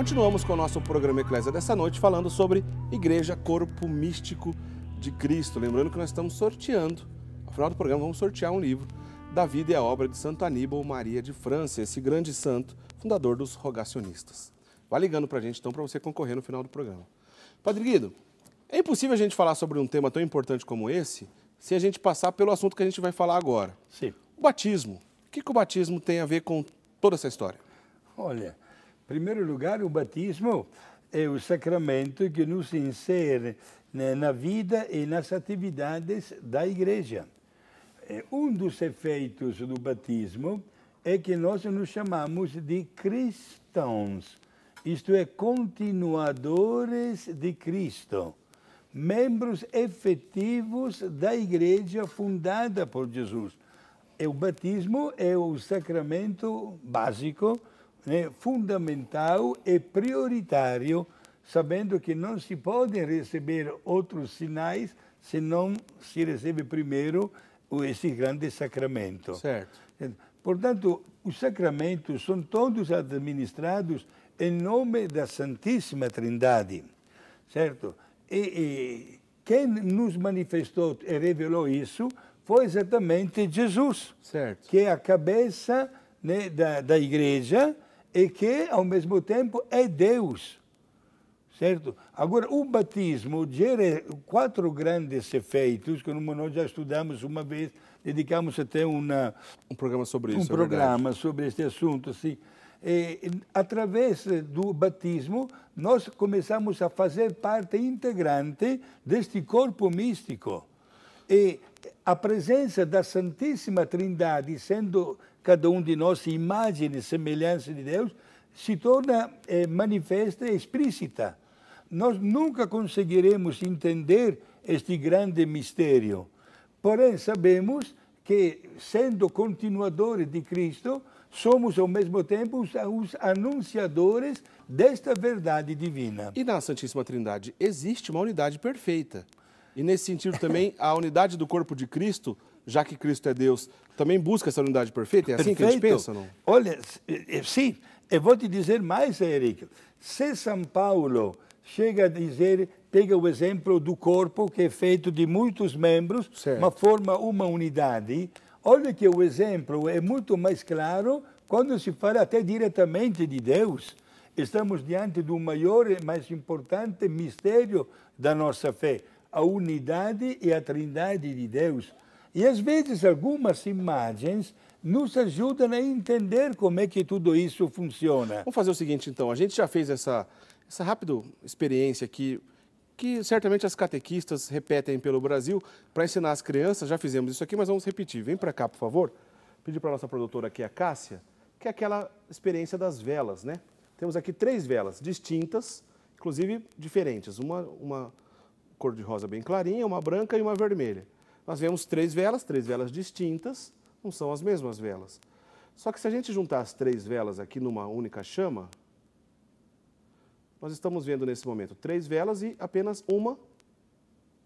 Continuamos com o nosso programa Eclésia dessa noite, falando sobre Igreja Corpo Místico de Cristo. Lembrando que nós estamos sorteando, ao final do programa vamos sortear um livro da vida e a obra de Santo Aníbal Maria de França, esse grande santo, fundador dos rogacionistas. Vai ligando para a gente então para você concorrer no final do programa. Padre Guido, é impossível a gente falar sobre um tema tão importante como esse se a gente passar pelo assunto que a gente vai falar agora. Sim. O batismo. O que o batismo tem a ver com toda essa história? Olha, em primeiro lugar, o batismo é o sacramento que nos insere na vida e nas atividades da igreja. Um dos efeitos do batismo é que nós nos chamamos de cristãos, isto é, continuadores de Cristo, membros efetivos da igreja fundada por Jesus. O batismo é o sacramento básico, fundamental e prioritário, sabendo que não se podem receber outros sinais se não se recebe primeiro esse grande sacramento. Certo. Portanto, os sacramentos são todos administrados em nome da Santíssima Trindade, certo? E quem nos manifestou e revelou isso foi exatamente Jesus, Certo. que é a cabeça da igreja e que, ao mesmo tempo, é Deus, certo? Agora, o batismo gera 4 grandes efeitos, que nós já estudamos uma vez, dedicamos até um programa sobre isso, programa sobre este assunto, assim. Através do batismo, nós começamos a fazer parte integrante deste corpo místico. E a presença da Santíssima Trindade, sendo cada um de nós imagem e semelhança de Deus, se torna manifesta e explícita. Nós nunca conseguiremos entender este grande mistério. Porém, sabemos que, sendo continuadores de Cristo, somos ao mesmo tempo os anunciadores desta verdade divina. E na Santíssima Trindade existe uma unidade perfeita. E nesse sentido também, a unidade do corpo de Cristo, já que Cristo é Deus, também busca essa unidade perfeita? É assim que a gente pensa, não? Olha, sim, eu vou te dizer mais, Eric. Se São Paulo chega a dizer, pega o exemplo do corpo, que é feito de muitos membros, certo, mas forma uma unidade, olha que o exemplo é muito mais claro quando se fala até diretamente de Deus. Estamos diante do maior e mais importante mistério da nossa fé, a unidade e a trindade de Deus. E às vezes algumas imagens nos ajudam a entender como é que tudo isso funciona. Vamos fazer o seguinte, então. A gente já fez essa rápida experiência aqui, que certamente as catequistas repetem pelo Brasil, para ensinar as crianças. Já fizemos isso aqui, mas vamos repetir. Vem para cá, por favor. Pedir para a nossa produtora aqui, a Cássia, que é aquela experiência das velas, né? Temos aqui 3 velas distintas, inclusive diferentes. Uma cor de rosa bem clarinha, uma branca e uma vermelha. Nós vemos 3 velas distintas, não são as mesmas velas. Só que se a gente juntar as 3 velas aqui numa única chama, nós estamos vendo nesse momento 3 velas e apenas uma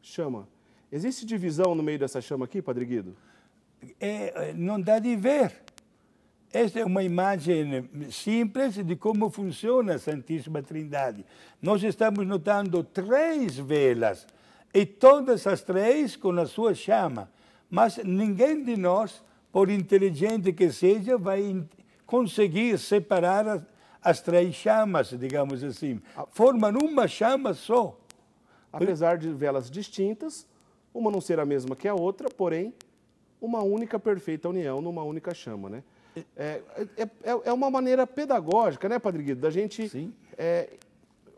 chama. Existe divisão no meio dessa chama aqui, Padre Guido? Não dá de ver. Esta é uma imagem simples de como funciona a Santíssima Trindade. Nós estamos notando 3 velas, e todas as 3 com a sua chama. Mas ninguém de nós, por inteligente que seja, vai conseguir separar as 3 chamas, digamos assim. Formam uma chama só. Apesar de velas distintas, uma não ser a mesma que a outra, porém, uma única perfeita união numa única chama, né? É uma maneira pedagógica, né, Padre Guido, da gente,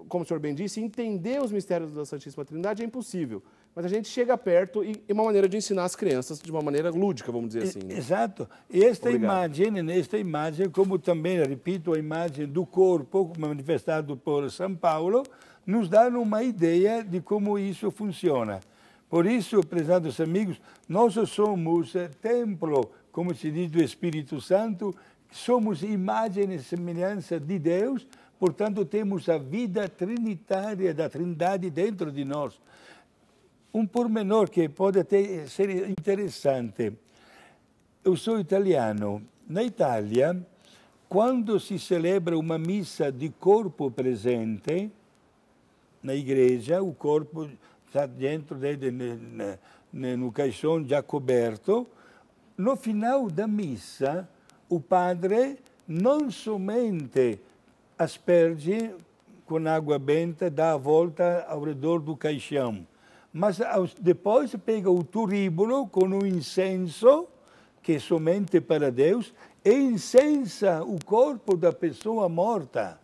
como o senhor bem disse, entender os mistérios da Santíssima Trindade é impossível, mas a gente chega perto e é uma maneira de ensinar as crianças de uma maneira lúdica, vamos dizer assim. Né? Exato. E esta imagem, como também, repito, a imagem do corpo manifestado por São Paulo, nos dá uma ideia de como isso funciona. Por isso, prezados amigos, nós somos templo, como se diz, do Espírito Santo, somos imagem e semelhança de Deus, portanto, temos a vida trinitária da Trindade dentro de nós. Um pormenor que pode até ser interessante. Eu sou italiano. Na Itália, quando se celebra uma missa de corpo presente na igreja, o corpo está dentro no caixão já coberto, no final da missa, o padre não somente asperge com água benta, dá a volta ao redor do caixão, mas depois pega o turíbulo com o incenso, que é somente para Deus, e incensa o corpo da pessoa morta.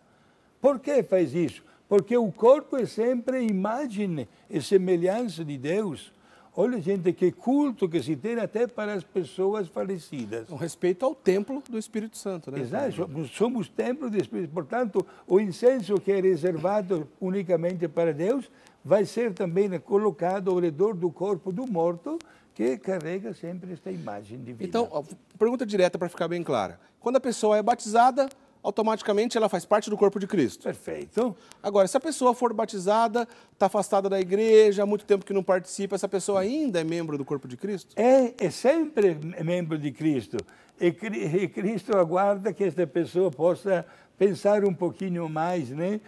Por que faz isso? Porque o corpo é sempre imagem e semelhança de Deus. Olha, gente, que culto que se tem até para as pessoas falecidas. Um respeito ao templo do Espírito Santo, né? Exato, somos templo do Espírito. Portanto, o incenso que é reservado unicamente para Deus vai ser também colocado ao redor do corpo do morto, que carrega sempre esta imagem divina. Então, pergunta direta para ficar bem clara. Quando a pessoa é batizada, automaticamente ela faz parte do corpo de Cristo. Perfeito. Agora, se a pessoa for batizada, está afastada da igreja, há muito tempo que não participa, essa pessoa ainda é membro do corpo de Cristo? É sempre membro de Cristo. E Cristo aguarda que esta pessoa possa pensar um pouquinho mais, né?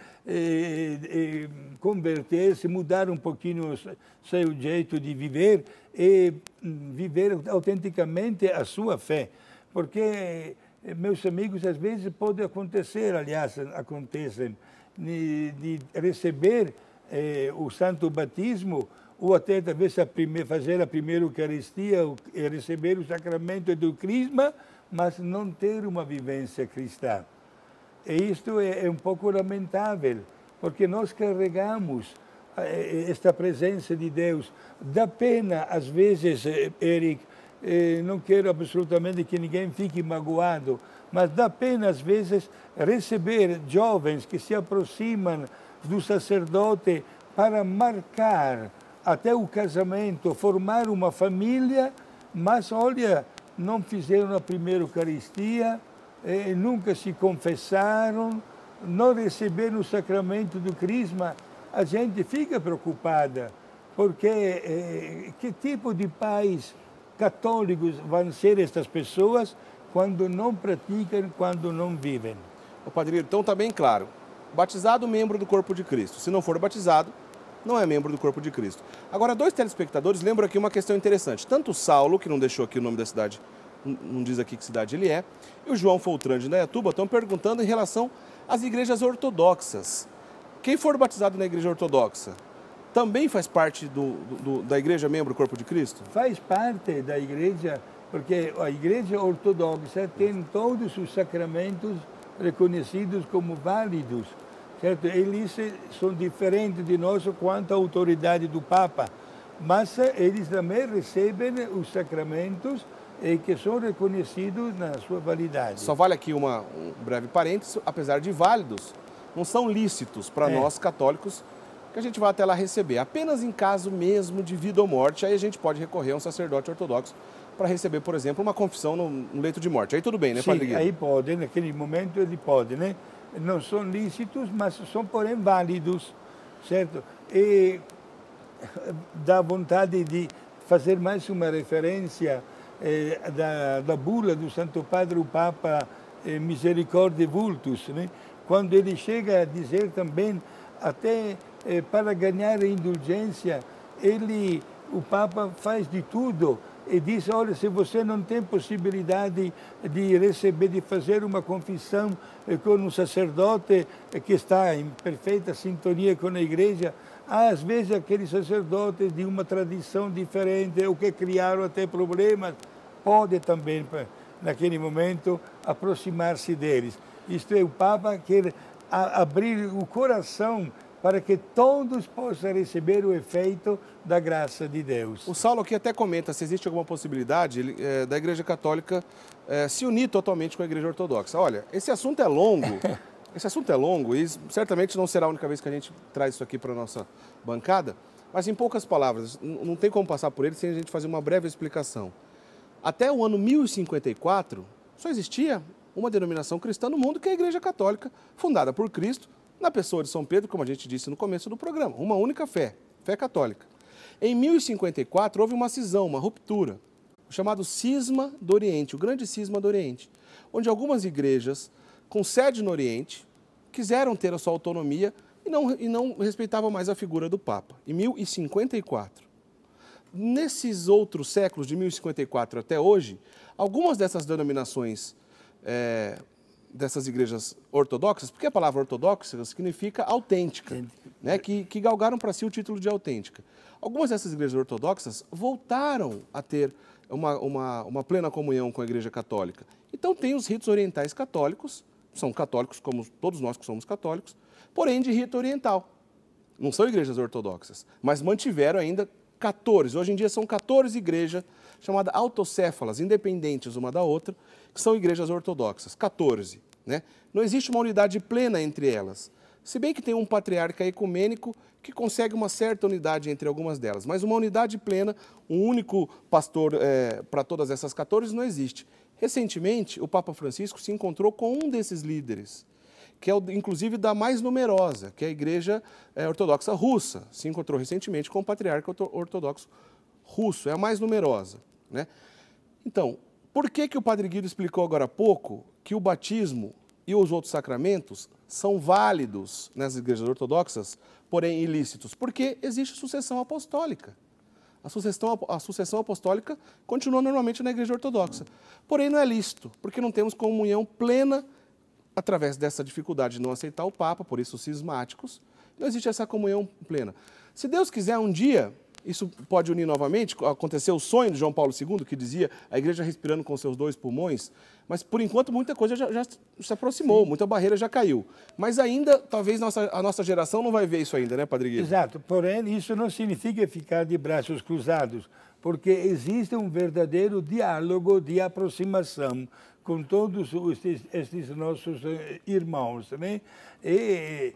Converter-se, mudar um pouquinho o seu jeito de viver e viver autenticamente a sua fé. Porque, meus amigos, às vezes pode acontecer, aliás, acontecem, de receber o santo batismo ou até talvez fazer a primeira Eucaristia e receber o sacramento do crisma, mas não ter uma vivência cristã. E isto é um pouco lamentável, porque nós carregamos esta presença de Deus. Dá pena, às vezes, Eric, não quero absolutamente que ninguém fique magoado, mas dá pena, às vezes, receber jovens que se aproximam do sacerdote para marcar até o casamento, formar uma família, mas, olha, não fizeram a primeira Eucaristia, nunca se confessaram, não receberam o sacramento do crisma. A gente fica preocupada, porque que tipo de pais católicos vão ser estas pessoas quando não praticam, quando não vivem? O padre, então está bem claro. Batizado, membro do corpo de Cristo. Se não for batizado, não é membro do corpo de Cristo. Agora, dois telespectadores lembram aqui uma questão interessante. Tanto o Saulo, que não deixou aqui o nome da cidade, não diz aqui que cidade ele é, e o João Foltrand de Indaiatuba estão perguntando em relação às igrejas ortodoxas. Quem for batizado na igreja ortodoxa também faz parte da igreja membro do corpo de Cristo? Faz parte da igreja, porque a igreja ortodoxa tem todos os sacramentos reconhecidos como válidos, certo? Eles são diferentes de nós quanto à autoridade do Papa, mas eles também recebem os sacramentos que são reconhecidos na sua validade. Só vale aqui um breve parênteses, apesar de válidos, não são lícitos para nós católicos que a gente vai até lá receber. Apenas em caso mesmo de vida ou morte, aí a gente pode recorrer a um sacerdote ortodoxo para receber, por exemplo, uma confissão no leito de morte. Aí tudo bem, né, Padre Guilherme? Sim, aí pode, naquele momento ele pode, né? Não são lícitos, mas são, porém, válidos, certo? E dá vontade de fazer mais uma referência da bula do Santo Padre, o Papa Misericordiae Vultus, né? Quando ele chega a dizer também, até para ganhar a indulgência, o Papa faz de tudo e diz, olha, se você não tem possibilidade de receber, de fazer uma confissão com um sacerdote que está em perfeita sintonia com a igreja, às vezes aqueles sacerdotes de uma tradição diferente, ou que criaram até problemas, pode também, naquele momento, aproximar-se deles. Isto é, o Papa quer abrir o coração para que todos possam receber o efeito da graça de Deus. O Saulo aqui até comenta se existe alguma possibilidade da Igreja Católica se unir totalmente com a Igreja Ortodoxa. Olha, esse assunto é longo, e certamente não será a única vez que a gente traz isso aqui para a nossa bancada, mas em poucas palavras, não tem como passar por ele sem a gente fazer uma breve explicação. Até o ano 1054, só existia uma denominação cristã no mundo, que é a Igreja Católica, fundada por Cristo, na pessoa de São Pedro, como a gente disse no começo do programa, uma única fé católica. Em 1054, houve uma cisão, uma ruptura, o chamado Cisma do Oriente, o grande Cisma do Oriente, onde algumas igrejas com sede no Oriente, quiseram ter a sua autonomia e não respeitavam mais a figura do Papa, em 1054. Nesses outros séculos, de 1054 até hoje, algumas dessas denominações, dessas igrejas ortodoxas, porque a palavra ortodoxa significa autêntica, né, que galgaram para si o título de autêntica. Algumas dessas igrejas ortodoxas voltaram a ter uma plena comunhão com a Igreja Católica. Então tem os ritos orientais católicos, são católicos como todos nós que somos católicos, porém de rito oriental. Não são igrejas ortodoxas, mas mantiveram ainda 14. Hoje em dia são 14 igrejas chamadas autocéfalas, independentes uma da outra, que são igrejas ortodoxas. 14. Né? Não existe uma unidade plena entre elas. Se bem que tem um patriarca ecumênico que consegue uma certa unidade entre algumas delas, mas uma unidade plena, um único pastor para todas essas 14 não existe. Recentemente, o Papa Francisco se encontrou com um desses líderes, que é inclusive da mais numerosa, que é a Igreja Ortodoxa Russa. Se encontrou recentemente com o patriarca ortodoxo russo, é a mais numerosa. Né? Então, por que o Padre Guido explicou agora há pouco que o batismo e os outros sacramentos são válidos nas igrejas ortodoxas, porém ilícitos? Porque existe sucessão apostólica. A sucessão apostólica continua normalmente na igreja ortodoxa. Porém, não é lícito, porque não temos comunhão plena através dessa dificuldade de não aceitar o Papa, por isso os cismáticos. Não existe essa comunhão plena. Se Deus quiser, um dia, isso pode unir novamente, aconteceu o sonho de João Paulo II, que dizia a igreja respirando com seus 2 pulmões, mas por enquanto muita coisa já se aproximou, muita barreira já caiu. Mas ainda, talvez a nossa geração não vai ver isso ainda, né, Padre Guido? Exato, porém isso não significa ficar de braços cruzados, porque existe um verdadeiro diálogo de aproximação com todos estes nossos irmãos, né? E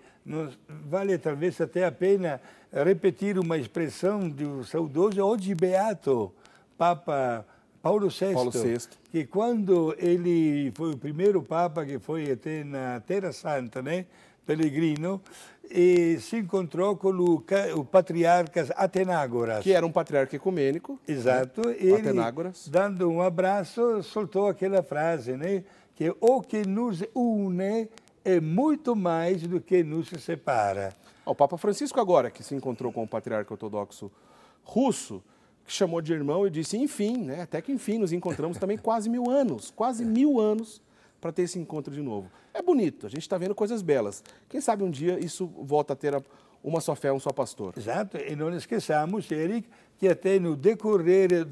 vale talvez até a pena repetir uma expressão do saudoso, hoje beato, Papa Paulo VI, que quando ele foi o primeiro Papa que foi até na Terra Santa, né, peregrino, e se encontrou com o patriarca Atenágoras. Que era um patriarca ecumênico. Exato. Né? Ele, Atenágoras. dando um abraço, soltou aquela frase, né, que o que nos une é muito mais do que nos separa. O Papa Francisco agora, que se encontrou com o patriarca ortodoxo russo, que chamou de irmão e disse, enfim, né, até que enfim nos encontramos também quase 1000 anos para ter esse encontro de novo. É bonito, a gente está vendo coisas belas. Quem sabe um dia isso volta a ter uma só fé, um só pastor. Exato, e não esqueçamos, Eric, que até no decorrer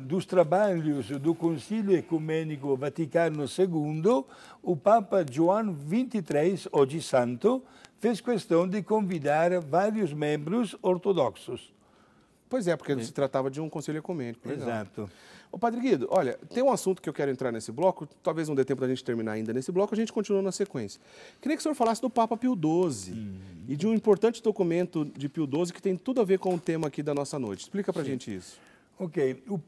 dos trabalhos do Concílio Ecumênico Vaticano II, o Papa João XXIII, hoje santo, fez questão de convidar vários membros ortodoxos. Pois é, porque se tratava de um concílio ecumênico. Legal. Exato. Ô, Padre Guido, olha, tem um assunto que eu quero entrar nesse bloco, talvez não dê tempo da gente terminar ainda nesse bloco, a gente continua na sequência. Queria que o senhor falasse do Papa Pio XII e de um importante documento de Pio XII que tem tudo a ver com o tema aqui da nossa noite. Explica pra gente isso. Ok, o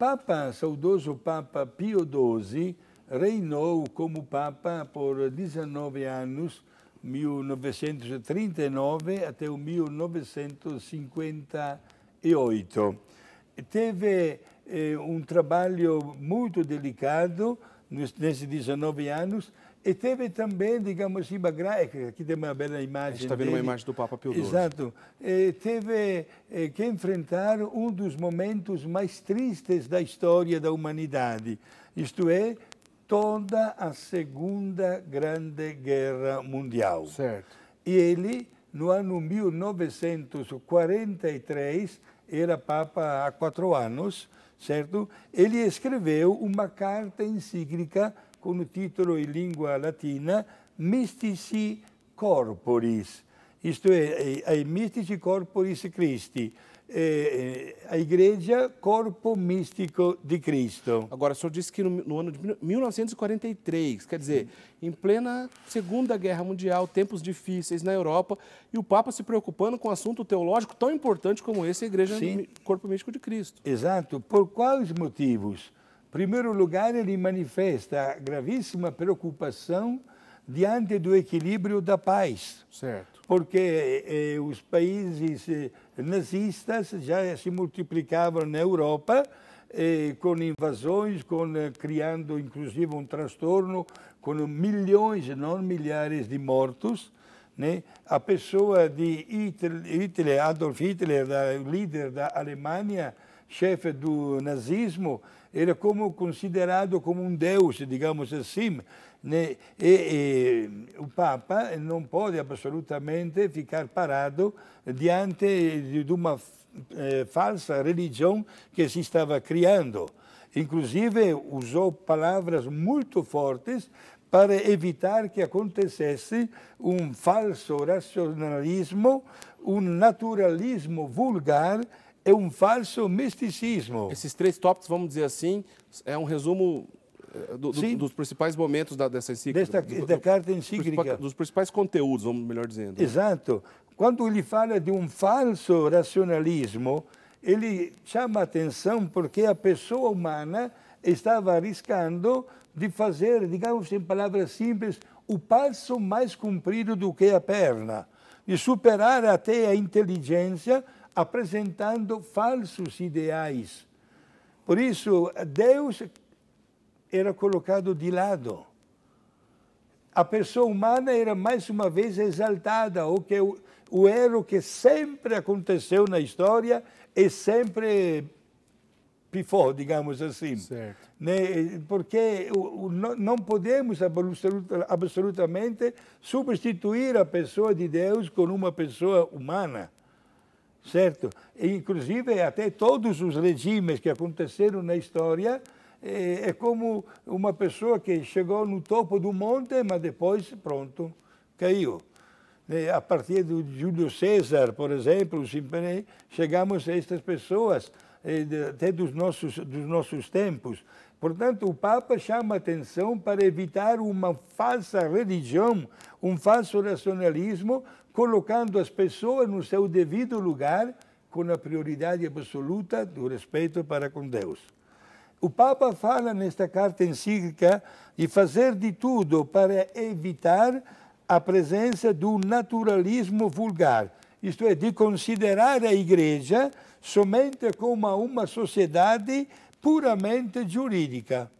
saudoso Papa Pio XII, reinou como Papa por 19 anos, 1939 até o 1958. Teve um trabalho muito delicado nesses 19 anos e teve também, digamos assim, aqui tem uma bela imagem. A gente está vendo uma imagem do Papa Pio XII. Exato. Teve que enfrentar um dos momentos mais tristes da história da humanidade, isto é, toda a Segunda Grande Guerra Mundial. Certo. E ele, no ano 1943, era Papa há 4 anos, certo? Ele escreveu uma carta encíclica com o título em língua latina Mystici Corporis, isto é, a Mystici Corporis Christi, a Igreja Corpo Místico de Cristo. Agora, o senhor disse que no ano de 1943, quer dizer, em plena Segunda Guerra Mundial, tempos difíceis na Europa, e o Papa se preocupando com um assunto teológico tão importante como esse, a Igreja Corpo Místico de Cristo. Exato. Por quais motivos? Em primeiro lugar, ele manifesta gravíssima preocupação diante do equilíbrio da paz. Certo. Porque os países nazistas já se multiplicavam na Europa com invasões, criando inclusive um transtorno, com milhões, não milhares de mortos. Né? A pessoa de Hitler, Adolf Hitler, líder da Alemanha, chefe do nazismo, era considerado como um deus, digamos assim. Né? O Papa não pode absolutamente ficar parado diante de uma falsa religião que se estava criando. Inclusive, usou palavras muito fortes para evitar que acontecesse um falso racionalismo, um naturalismo vulgar e um falso misticismo. Esses 3 tópicos, vamos dizer assim, é um resumo dos principais momentos dessa encíclica. Da carta encíclica. Dos principais conteúdos, vamos melhor dizendo. Exato. Quando ele fala de um falso racionalismo, ele chama a atenção porque a pessoa humana estava arriscando de fazer, digamos em palavras simples, o passo mais comprido do que a perna, de superar até a inteligência apresentando falsos ideais. Por isso, Deus era colocado de lado. A pessoa humana era mais uma vez exaltada, o erro que sempre aconteceu na história e sempre pifou, digamos assim. Certo. Né? Porque não podemos absolutamente substituir a pessoa de Deus com uma pessoa humana, certo? E, inclusive, até todos os regimes que aconteceram na história é como uma pessoa que chegou no topo do monte, mas depois, pronto, caiu. A partir do Júlio César, por exemplo, chegamos a estas pessoas até dos nossos tempos. Portanto, o Papa chama a atenção para evitar uma falsa religião, um falso racionalismo, colocando as pessoas no seu devido lugar, com a prioridade absoluta do respeito para com Deus. O Papa fala nesta carta encíclica de fazer de tudo para evitar a presença do naturalismo vulgar, isto é, de considerar a Igreja somente como uma sociedade puramente jurídica.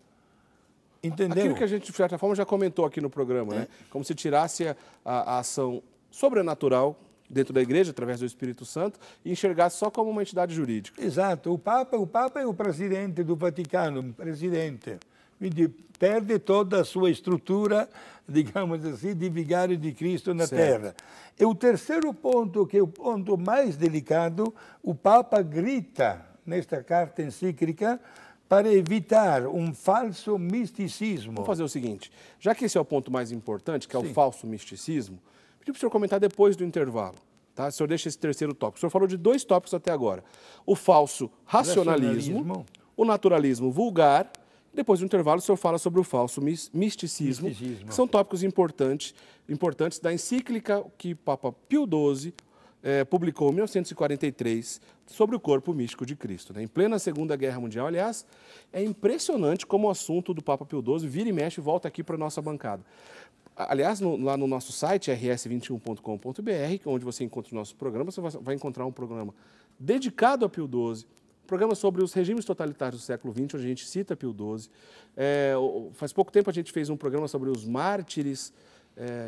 Entendeu? Aquilo que a gente, de certa forma, já comentou aqui no programa, né? Como se tirasse a ação sobrenatural dentro da Igreja, através do Espírito Santo, e enxergasse só como uma entidade jurídica. Exato. O Papa é o presidente do Vaticano, presidente. Quindi perde toda a sua estrutura, digamos assim, de vigário de Cristo na Terra. E o terceiro ponto, que é o ponto mais delicado, o Papa grita nesta carta encíclica para evitar um falso misticismo. Vamos fazer o seguinte, já que esse é o ponto mais importante, que é o falso misticismo, pedi para o senhor comentar depois do intervalo. Tá? O senhor deixa esse terceiro tópico. O senhor falou de 2 tópicos até agora. O falso racionalismo, o naturalismo vulgar. Depois do intervalo, o senhor fala sobre o falso misticismo. Que são tópicos importantes da encíclica que Papa Pio XII publicou em 1943 sobre o corpo místico de Cristo. Né? Em plena Segunda Guerra Mundial, aliás, é impressionante como o assunto do Papa Pio XII vira e mexe e volta aqui para a nossa bancada. Aliás, lá no nosso site, rs21.com.br, onde você encontra o nosso programa, você vai encontrar um programa dedicado a Pio XII, programa sobre os regimes totalitários do século XX, onde a gente cita Pio XII. Faz pouco tempo a gente fez um programa sobre os mártires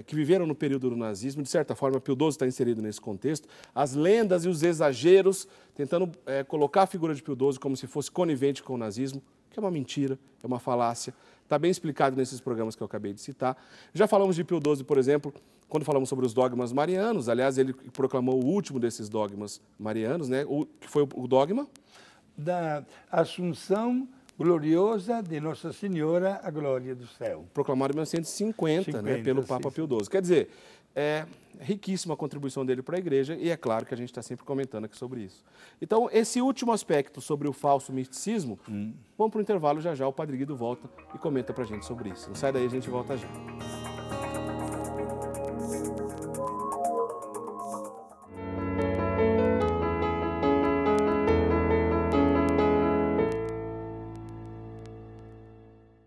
que viveram no período do nazismo. De certa forma, Pio XII está inserido nesse contexto. As lendas e os exageros, tentando colocar a figura de Pio XII como se fosse conivente com o nazismo, que é uma mentira, é uma falácia. Está bem explicado nesses programas que eu acabei de citar. Já falamos de Pio XII, por exemplo, quando falamos sobre os dogmas marianos. Aliás, ele proclamou o último desses dogmas marianos, né? Que foi o dogma da Assunção gloriosa de Nossa Senhora, a glória do céu. Proclamado em 1950, né, pelo Papa Pio XII. Quer dizer, é riquíssima a contribuição dele para a Igreja e é claro que a gente está sempre comentando aqui sobre isso. Então, esse último aspecto sobre o falso misticismo, vamos para o intervalo já já, o Padre Guido volta e comenta para a gente sobre isso. Não sai daí, a gente volta já.